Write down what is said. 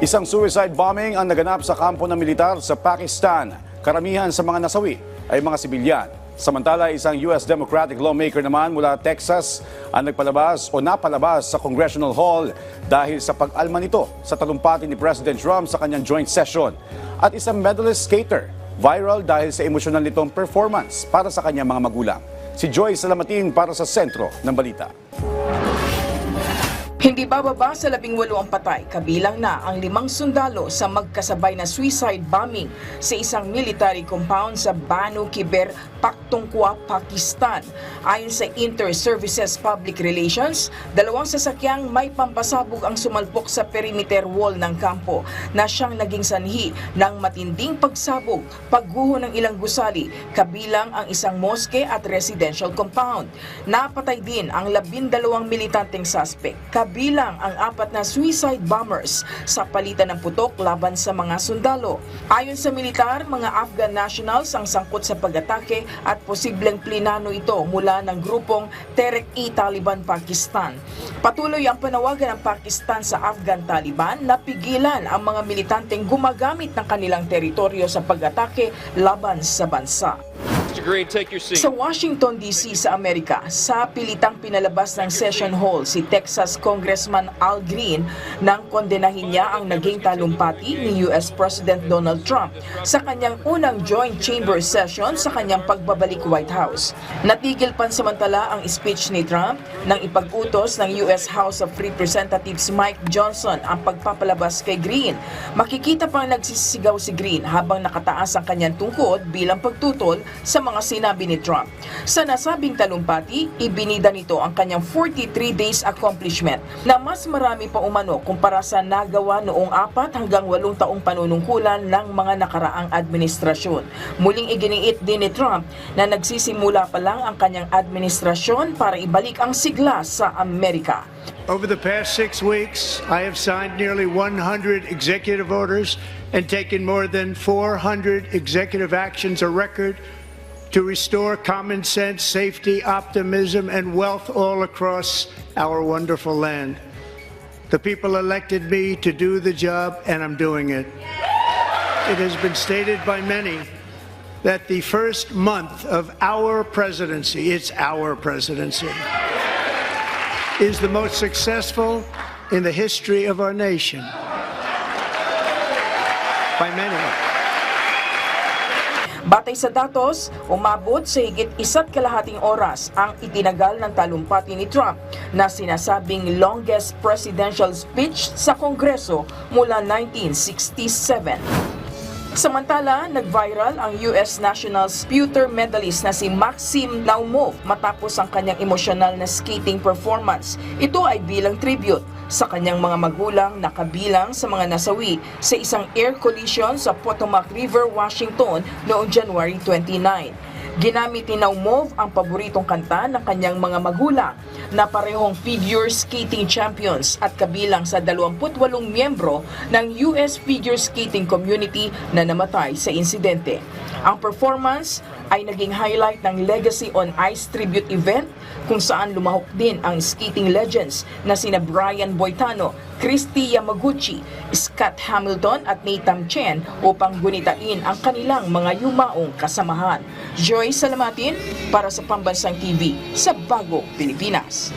Isang suicide bombing ang naganap sa kampo ng militar sa Pakistan. Karamihan sa mga nasawi ay mga sibilyan. Samantala, isang US Democratic lawmaker naman mula Texas ang napalabas sa Congressional Hall dahil sa pag-alma nito sa talumpati ni President Trump sa kanyang joint session. At isang medalist skater, viral dahil sa emosyonal nitong performance para sa kanyang mga magulang. Si Joy Salamatin para sa sentro ng balita. Hindi bababa sa 18 ang patay, kabilang na ang 5 sundalo sa magkasabay na suicide bombing sa isang military compound sa Banu Kiber, Pakhtunkhwa, Pakistan. Ayon sa Inter-Services Public Relations, 2 sasakyang may pampasabog ang sumalpok sa perimeter wall ng kampo na siyang naging sanhi ng matinding pagsabog, pagguho ng ilang gusali, kabilang ang isang moske at residential compound. Napatay din ang 12 militanteng suspect, bilang ang 4 na suicide bombers sa palitan ng putok laban sa mga sundalo. Ayon sa militar, mga Afghan nationals ang sangkot sa pag-atake at posibleng plinano ito mula ng grupong Tehrik-e-Taliban Pakistan. Patuloy ang panawagan ng Pakistan sa Afghan Taliban na pigilan ang mga militanteng gumagamit ng kanilang teritoryo sa pag-atake laban sa bansa. Sa Washington DC sa Amerika, sa pilitang pinalabas ng session hall si Texas Congressman Al Green nang kondenahin niya ang naging talumpati ni US President Donald Trump sa kanyang unang joint chamber session sa kanyang pagbabalik White House. Natigil pansamantala ang speech ni Trump nang ipag-utos ng US House of Representatives Mike Johnson ang pagpapalabas kay Green. Makikita pang nagsisigaw si Green habang nakataas ang kanyang tungkod bilang pagtutol sa mga sinabi ni Trump. Sa nasabing talumpati, ibinida nito ang kanyang 43 days accomplishment na mas marami pa umano kumpara sa nagawa noong 4 hanggang 8 taong panunungkulan ng mga nakaraang administrasyon. Muling iginiit din ni Trump na nagsisimula pa lang ang kanyang administrasyon para ibalik ang sigla sa Amerika. Over the past 6 weeks, I have signed nearly 100 executive orders and taken more than 400 executive actions, a record to restore common sense, safety, optimism, and wealth all across our wonderful land. The people elected me to do the job, and I'm doing it. It has been stated by many that the first month of our presidency, it's our presidency, is the most successful in the history of our nation. By many. Batay sa datos, umabot sa higit 1.5 oras ang itinagal ng talumpati ni Trump na sinasabing longest presidential speech sa Kongreso mula 1967. Samantala, nag-viral ang US National Sputer medalist na si Maxim Naumov matapos ang kanyang emosyonal na skating performance. Ito ay bilang tribute sa kanyang mga magulang na kabilang sa mga nasawi sa isang air collision sa Potomac River, Washington noong January 29. Ginamit ni Naumov ang paboritong kanta ng kanyang mga magulang na parehong figure skating champions at kabilang sa 28 miyembro ng US figure skating community na namatay sa insidente. Ang performance ay naging highlight ng Legacy on Ice tribute event kung saan lumahok din ang skating legends na sina Brian Boitano, Christy Yamaguchi, Scott Hamilton at Nathan Chen upang gunitain ang kanilang mga yumaong kasamahan. Joy Salamatin para sa Pambansang TV sa Bagong Pilipinas.